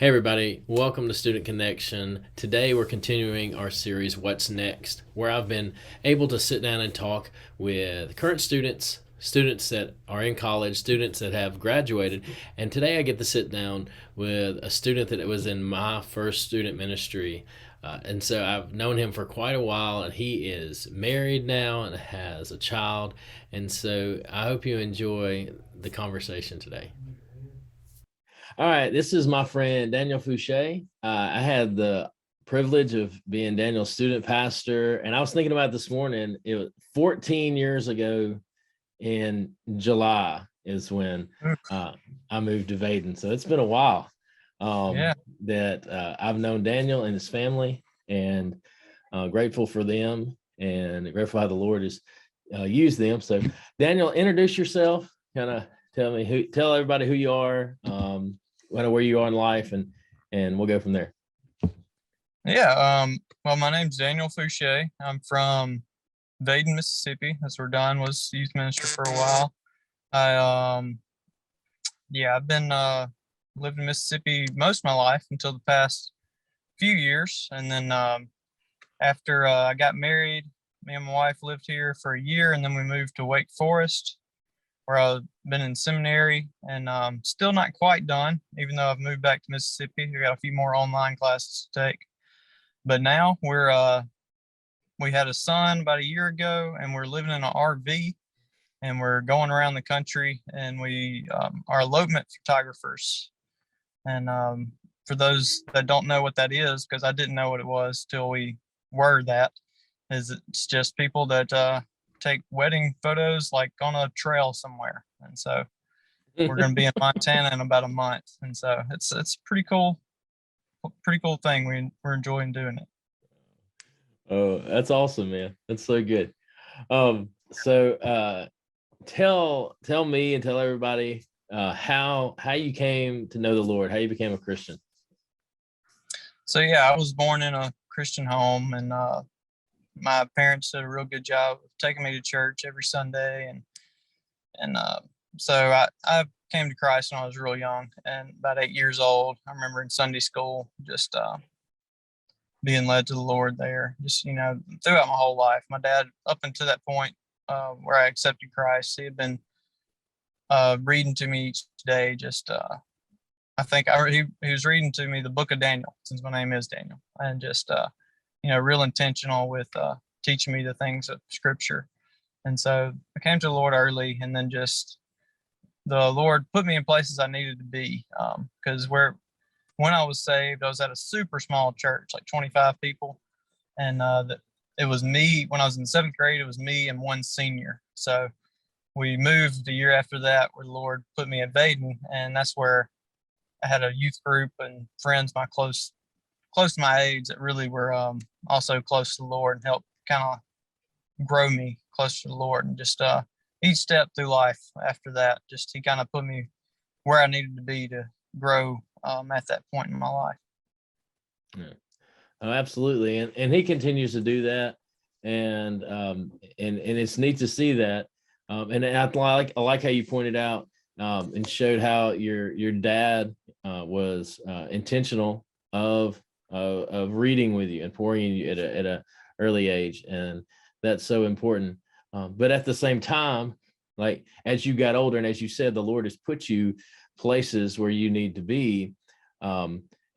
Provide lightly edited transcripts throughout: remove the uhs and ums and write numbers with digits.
Hey everybody, welcome to Student Connection. Today we're continuing our series, What's Next, where I've been able to sit down and talk with current students, students that are in college, students that have graduated, and today I get to sit down with a student that was in my first student ministry. And so I've known him for quite a while, and he is married now and has a child. And so I hope you enjoy the conversation today. All right, this is my friend Daniel Fouché. I had the privilege of being Daniel's student pastor, and I was thinking about this morning. It was 14 years ago in July is when I moved to Vaden, so it's been a while Yeah. that I've known Daniel and his family, and grateful for them, and grateful how the Lord has used them. So, Daniel, introduce yourself. Kind of tell everybody who you are. Where you are in life, and we'll go from there. Yeah. Well, my name's Daniel Fouché. I'm from Vaden, Mississippi. That's where Don was youth minister for a while. I've been lived in Mississippi most of my life until the past few years, and then after I got married, me and my wife lived here for a year, and then we moved to Wake Forest, where I've been in seminary, and still not quite done, even though I've moved back to Mississippi. We got a few more online classes to take. But now we had a son about a year ago, and we're living in an RV, and we're going around the country, and we are elopement photographers. And for those that don't know what that is, because I didn't know what it was till we were that, is it's just people that take wedding photos like on a trail somewhere. And so we're going to be in Montana in about a month, and so it's pretty cool thing. We're enjoying doing it. Oh, that's awesome, man. That's so good. So tell me and tell everybody how you came to know the Lord, how you became a Christian. So yeah, I was born in a Christian home, and my parents did a real good job of taking me to church every Sunday, and so I came to Christ when I was real young, and about 8 years old. I remember in Sunday school just being led to the Lord there. Just throughout my whole life, my dad, up until that point where I accepted Christ, he had been reading to me each day. Just I think he was reading to me the book of Daniel, since my name is Daniel, and just real intentional with teaching me the things of Scripture. And so I came to the Lord early, and then just the Lord put me in places I needed to be, because when I was saved, I was at a super small church, like 25 people, and it was me. When I was in 7th grade, it was me and one senior. So we moved the year after that, where the Lord put me at Vaden, and that's where I had a youth group and friends, close to my age, that really were also close to the Lord and helped kind of grow me closer to the Lord. And just each step through life after that, just he kind of put me where I needed to be to grow at that point in my life. Yeah. Oh, absolutely, and he continues to do that, and it's neat to see that. And I like how you pointed out and showed how your dad was intentional of reading with you and pouring you at a early age, and that's so important. But at the same time, like as you got older, and as you said, the Lord has put you places where you need to be.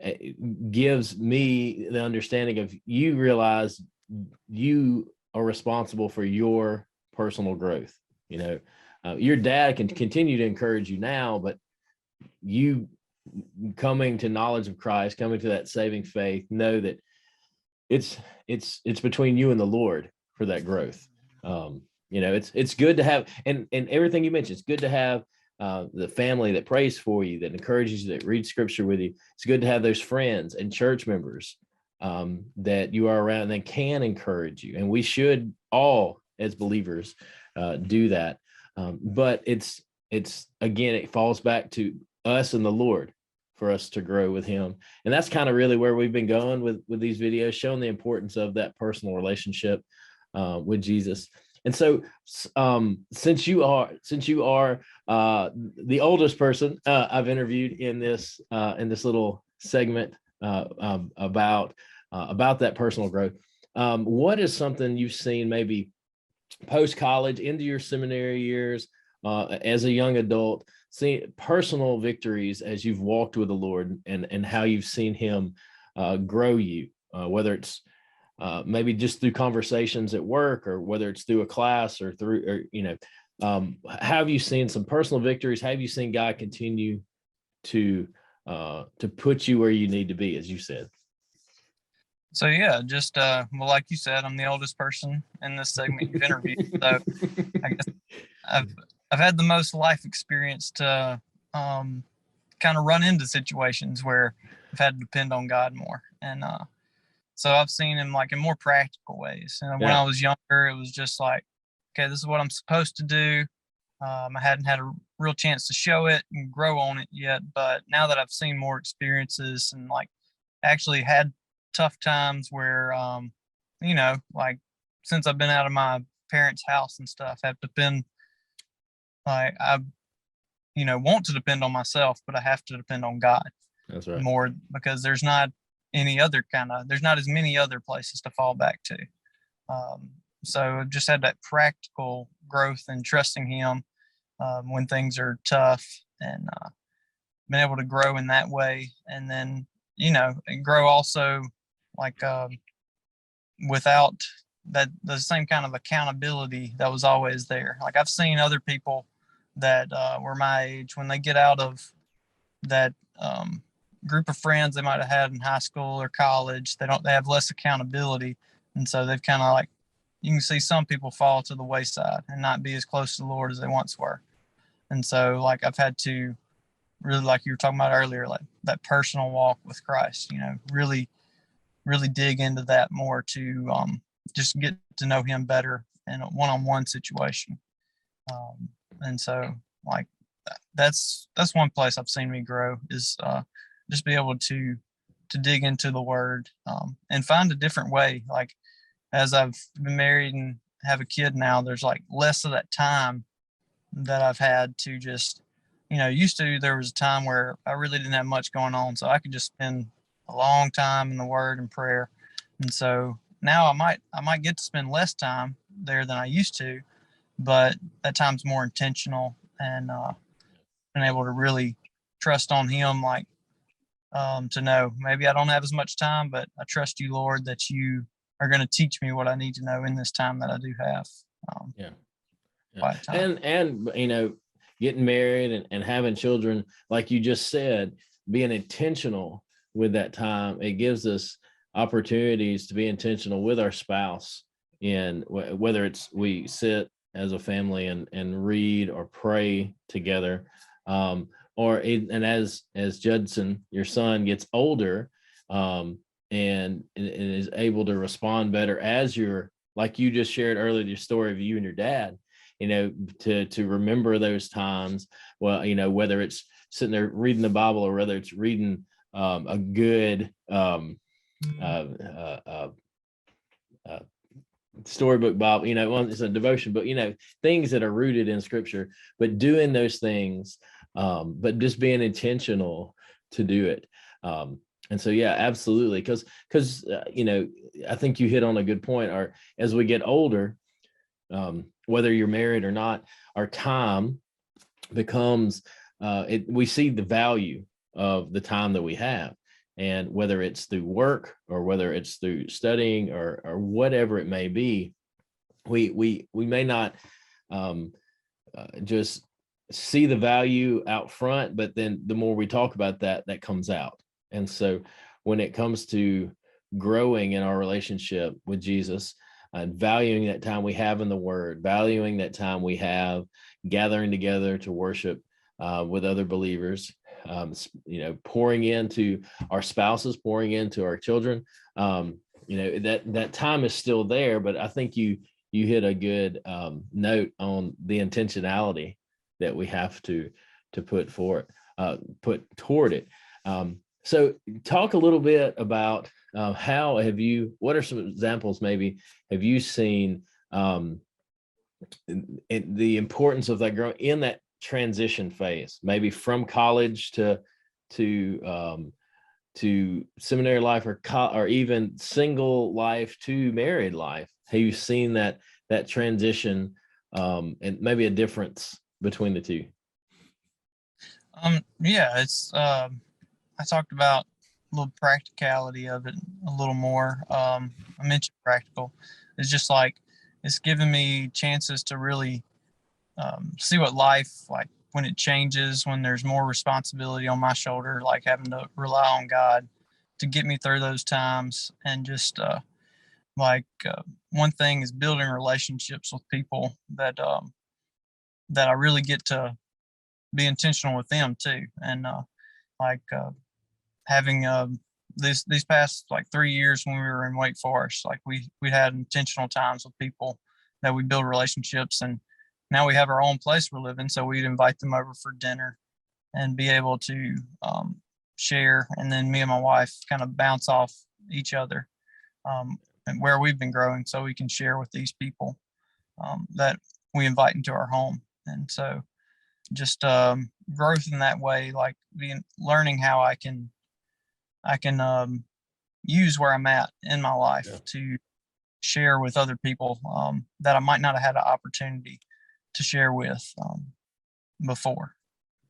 It gives me the understanding of you realize you are responsible for your personal growth. Your dad can continue to encourage you now, but you coming to knowledge of Christ, coming to that saving faith, know that it's between you and the Lord for that growth. It's good to have, and everything you mentioned, it's good to have the family that prays for you, that encourages you, that reads Scripture with you. It's good to have those friends and church members that you are around that can encourage you, and we should all, as believers, do that. But it's again, it falls back to us and the Lord for us to grow with Him, and that's kind of really where we've been going with these videos, showing the importance of that personal relationship with Jesus. And so, since you are the oldest person I've interviewed in this little segment about that personal growth. What is something you've seen maybe post-college into your seminary years, as a young adult, see personal victories as you've walked with the Lord, and how you've seen him grow you, whether it's maybe just through conversations at work, or whether it's through a class, or through, have you seen some personal victories? Have you seen God continue to put you where you need to be, as you said? So yeah, just well, like you said, I'm the oldest person in this segment you've interviewed. So I guess I've had the most life experience to kind of run into situations where I've had to depend on God more. And so I've seen him like in more practical ways. And when I was younger, it was just like, okay, this is what I'm supposed to do. I hadn't had a real chance to show it and grow on it yet. But now that I've seen more experiences and like actually had tough times where, like since I've been out of my parents' house and stuff, have depend, like I, want to depend on myself, but I have to depend on God. That's right. More because there's not as many other places to fall back to. So I've just had that practical growth and trusting him when things are tough, and been able to grow in that way. And then, and grow also like without the same kind of accountability that was always there. Like I've seen other people that were my age, when they get out of that group of friends they might have had in high school or college, they have less accountability. And so they've kind of like, you can see some people fall to the wayside and not be as close to the Lord as they once were. And so like I've had to really, like you were talking about earlier, like that personal walk with Christ, really, really dig into that more to just get to know him better in a one-on-one situation. And so like that's one place I've seen me grow, is just be able to dig into the word and find a different way. Like as I've been married and have a kid now, there's like less of that time that I've had to just, used to, there was a time where I really didn't have much going on, so I could just spend a long time in the word and prayer. And so now I might get to spend less time there than I used to, but that time's more intentional, and been able to really trust on him, like to know maybe I don't have as much time, but I trust you, Lord, that you are going to teach me what I need to know in this time that I do have. Yeah. Time. And getting married and having children, like you just said, being intentional with that time, it gives us opportunities to be intentional with our spouse, in whether it's we sit as a family and read or pray together, and as Judson, your son, gets older, and is able to respond better, as you're, like you just shared earlier, your story of you and your dad, to remember those times. Well, whether it's sitting there reading the Bible, or whether it's reading a good storybook Bible, it's a devotion book, things that are rooted in scripture, but doing those things, but just being intentional to do it. And so, yeah, absolutely. Because I think you hit on a good point. Or as we get older, whether you're married or not, our time becomes, we see the value of the time that we have. And whether it's through work, or whether it's through studying, or whatever it may be, we may not just see the value out front, but then the more we talk about that comes out. And so when it comes to growing in our relationship with Jesus, valuing that time we have in the word, valuing that time we have gathering together to worship with other believers, pouring into our spouses, pouring into our children, that time is still there. But I think you hit a good note on the intentionality that we have to put toward it. So talk a little bit about what are some examples maybe have you seen the importance of that growing in that transition phase, maybe from college to seminary life or even single life to married life? Have you seen that transition, and maybe a difference between the two? Yeah, it's I talked about a little practicality of it a little more. I mentioned practical. It's just like it's given me chances to really see what life like when it changes, when there's more responsibility on my shoulder, like having to rely on God to get me through those times. And just one thing is building relationships with people that I really get to be intentional with them too. And like having these past like 3 years when we were in Wake Forest, like we had intentional times with people that we build relationships, and now we have our own place we're living, so we'd invite them over for dinner and be able to share, and then me and my wife kind of bounce off each other, and where we've been growing, so we can share with these people that we invite into our home. And so just growth in that way, like learning how I can use where I'm at in my life to share with other people that I might not have had an opportunity to share with before.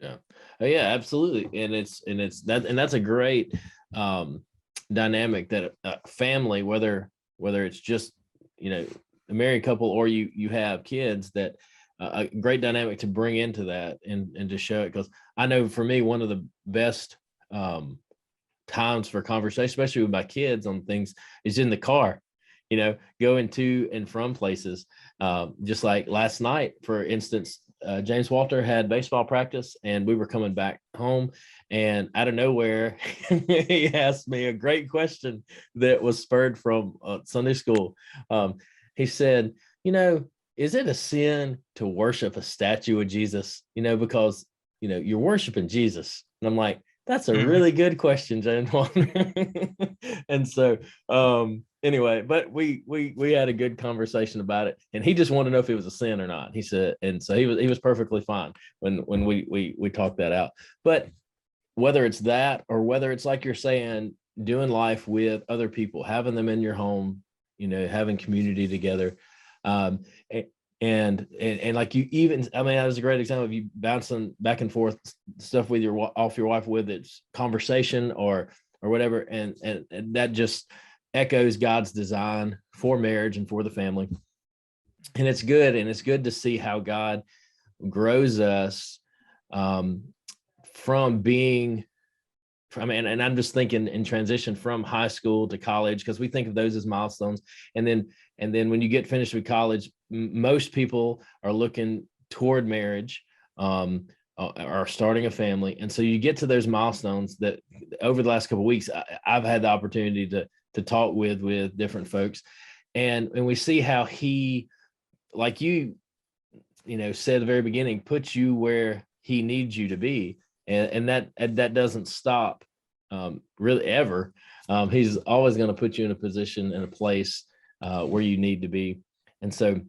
Yeah. Oh, yeah, absolutely. And that's a great dynamic that family, whether it's just, a married couple or you have kids, that a great dynamic to bring into that and to show it. Because I know for me, one of the best times for conversation, especially with my kids on things, is in the car, going to and from places. Just like last night, for instance, James Walter had baseball practice and we were coming back home, and out of nowhere, he asked me a great question that was spurred from Sunday school. He said, is it a sin to worship a statue of Jesus? Because, you're worshiping Jesus. And I'm like, that's a really good question, James Walter. And so, anyway, but we had a good conversation about it, and he just wanted to know if it was a sin or not. He said, and so he was perfectly fine when we talked that out. But whether it's that, or whether it's like you're saying, doing life with other people, having them in your home, having community together, and like you even, I mean, that was a great example of you bouncing back and forth stuff with off your wife, with it's conversation or whatever, and that just echoes God's design for marriage and for the family. And it's good to see how God grows us from being, and I'm just thinking in transition from high school to college, because we think of those as milestones. And then when you get finished with college, most people are looking toward marriage, or starting a family. And so you get to those milestones that over the last couple of weeks, I've had the opportunity to talk with different folks. And we see how he, like you said at the very beginning, puts you where he needs you to be. And that doesn't stop really ever. He's always going to put you in a position and a place where you need to be. And so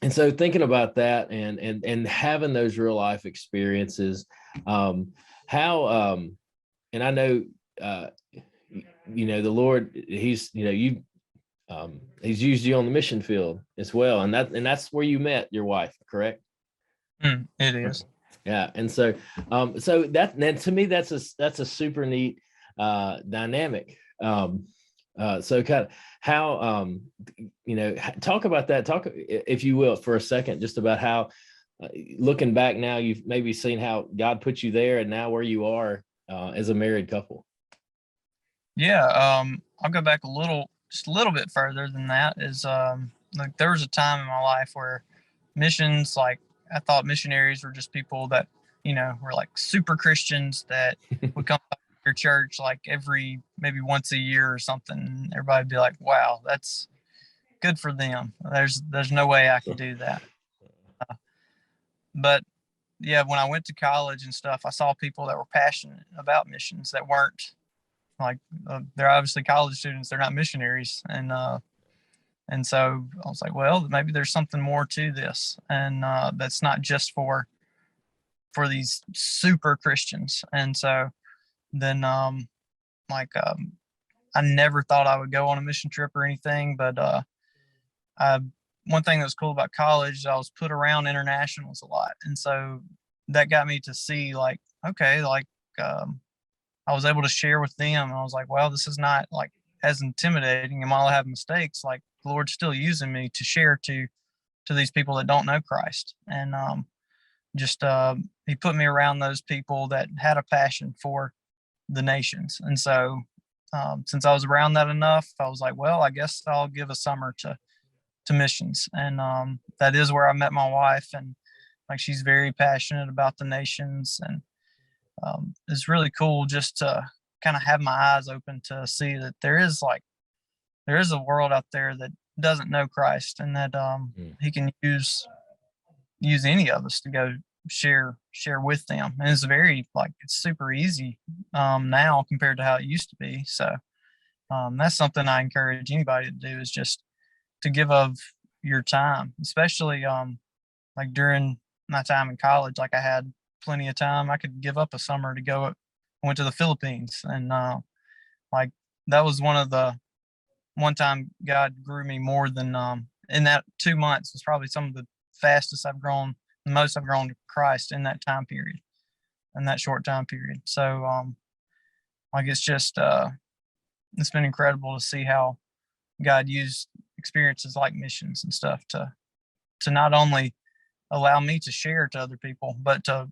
thinking about that and having those real life experiences, how and I know the Lord, he's he's used you on the mission field as well, and that's where you met your wife, correct? It is. Yeah. And so to me, that's a super neat dynamic. So kind of how, talk about that, if you will, for a second, just about how, looking back now, you've maybe seen how God put you there and now where you are as a married couple. Yeah. I'll go back just a little bit further than that. Is like there was a time in my life where missions, like I thought missionaries were just people that, were like super Christians that would come to your church like maybe once a year or something. Everybody'd be like, wow, that's good for them. There's no way I could do that. But yeah, when I went to college and stuff, I saw people that were passionate about missions that weren't like, they're obviously college students. They're not missionaries. And so I was like, well, maybe there's something more to this, and that's not just for these super Christians. And so then like I never thought I would go on a mission trip or anything, but I one thing that was cool about college is I was put around internationals a lot, and so that got me to see like, okay, like I was able to share with them, and I was like, well, this is not like as intimidating, and while I have mistakes, like the Lord's still using me to share to these people that don't know Christ, and just He put me around those people that had a passion for the nations, and so since I was around that enough, I was like, well, I guess I'll give a summer to missions, and that is where I met my wife, and like she's very passionate about the nations, and it's really cool just to kind of have my eyes open to see that there is a world out there that doesn't know Christ, and that He can use any of us to go share with them, and it's very like it's super easy now compared to how it used to be. So that's something I encourage anybody to do, is just to give of your time, especially like during my time in college. Like I had plenty of time. I could give up a summer to go. I went to the Philippines, and like that was one time God grew me more than in that 2 months was probably some of the fastest I've grown, the most I've grown to Christ in that time period, in that short time period. So like it's been incredible to see how God used experiences like missions and stuff to not only allow me to share to other people, but to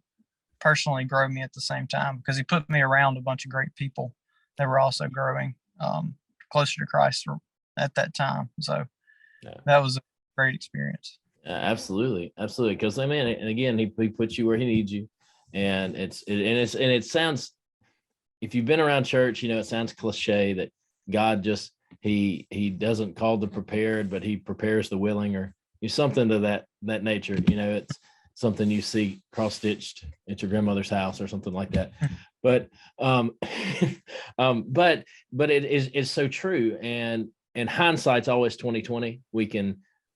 personally grow me at the same time, because He put me around a bunch of great people that were also growing closer to Christ at that time. So Yeah. that was a great experience. Absolutely, absolutely. Because I mean, and again, he puts you where He needs you, and it sounds, if you've been around church, you know, it sounds cliche that God just he doesn't call the prepared, but He prepares the willing, or something to that nature. You know, it's something you see cross stitched at your grandmother's house or something like that. But but it's so true, and hindsight's always 2020.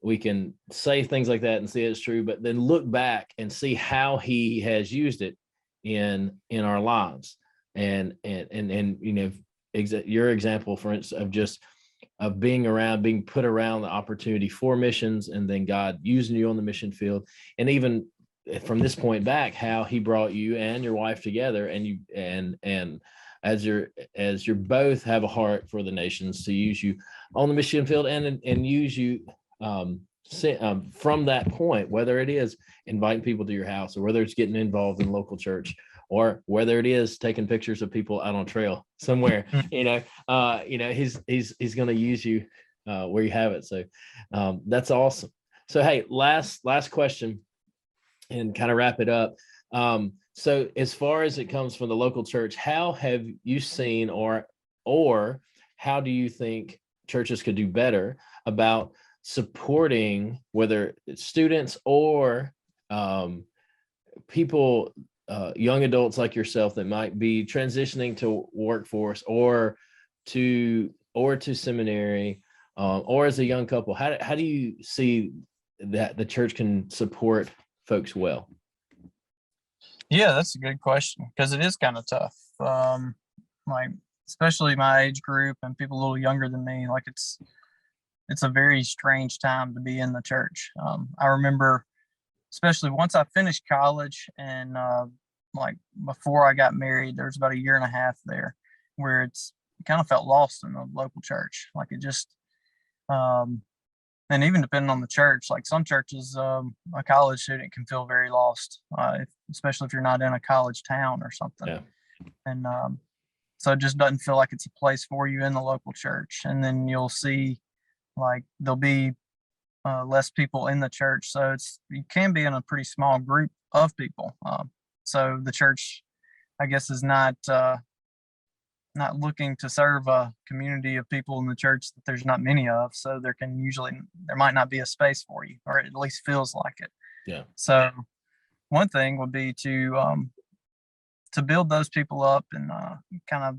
We can say things like that and see it's true, but then look back and see how He has used it in our lives. And you know, your example, for instance, of being put around the opportunity for missions, and then God using you on the mission field, and even from this point back, how He brought you and your wife together, and you and as you're both have a heart for the nations, to use you on the mission field, and use you from that point, whether it is inviting people to your house, or whether it's getting involved in local church, or whether it is taking pictures of people out on trail somewhere. You know, he's going to use you where you have it. So that's awesome. So hey, last question, and kind of wrap it up. So as far as it comes from the local church, how have you seen, or how do you think churches could do better about supporting, whether it's students or people, young adults like yourself that might be transitioning to workforce, or to seminary, or as a young couple? How do you see that the church can support folks well? Yeah, that's a good question, because it is kind of tough. Like especially my age group and people a little younger than me, like it's a very strange time to be in the church. I remember, especially once I finished college, and like before I got married, there was about a year and a half there where it kind of felt lost in the local church. Like it just, and even depending on the church, like some churches, a college student can feel very lost, especially if you're not in a college town or something. Yeah. And so it just doesn't feel like it's a place for you in the local church. And then you'll see like there'll be less people in the church, so you can be in a pretty small group of people. So the church, I guess, is not looking to serve a community of people in the church that there's not many of. So there might not be a space for you, or it at least feels like it. Yeah. So one thing would be to build those people up, and kind of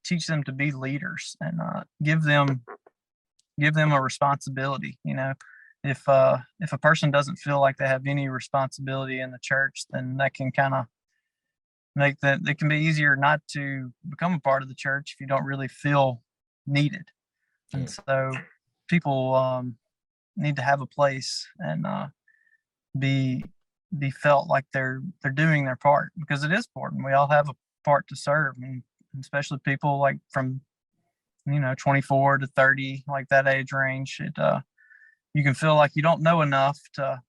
teach them to be leaders, and give them a responsibility. You know, if a person doesn't feel like they have any responsibility in the church, then that can kind of make that it can be easier not to become a part of the church if you don't really feel needed. And so people need to have a place and be be felt like they're doing their part, because it is important. We all have a part to serve, and especially people like from 24 to 30, like that age range. You can feel like you don't know enough to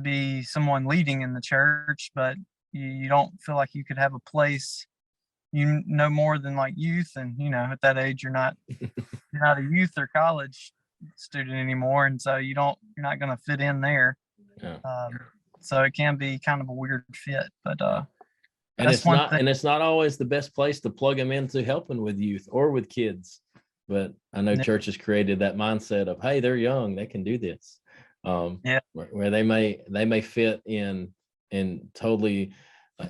be someone leading in the church, but you don't feel like you could have a place. You know more than like youth, and at that age you're not a youth or college student anymore, and so you're not going to fit in there. Yeah. So it can be kind of a weird fit, but And that's one thing. it's not always the best place to plug them into helping with youth or with kids. But I know Yeah. churches created that mindset of, hey, they're young, they can do this. Yeah. Where they may fit in totally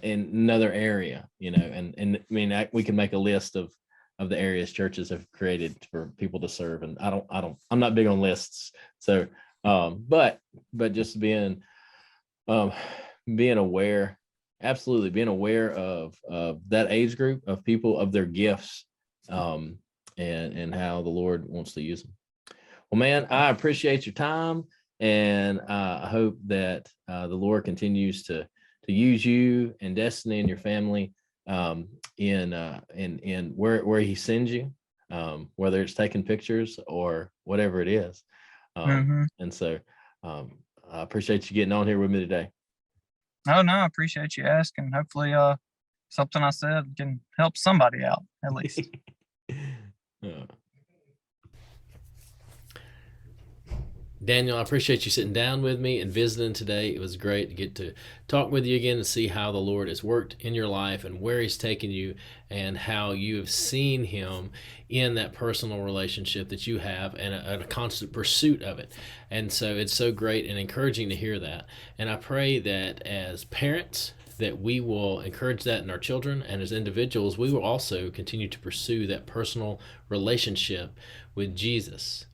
in another area, and I mean, we can make a list of the areas churches have created for people to serve. And I'm not big on lists. So, but just being aware, absolutely being aware of that age group of people, of their gifts, and how the Lord wants to use them. Well, man, I appreciate your time, and I hope that the Lord continues to use you and Destiny and your family in where He sends you, whether it's taking pictures or whatever it is. And so I appreciate you getting on here with me today. Oh no, I appreciate you asking. Hopefully, something I said can help somebody out at least. Daniel, I appreciate you sitting down with me and visiting today. It was great to get to talk with you again and see how the Lord has worked in your life and where He's taken you, and how you have seen Him in that personal relationship that you have, and a constant pursuit of it. And so it's so great and encouraging to hear that. And I pray that as parents, that we will encourage that in our children, and as individuals, we will also continue to pursue that personal relationship with Jesus.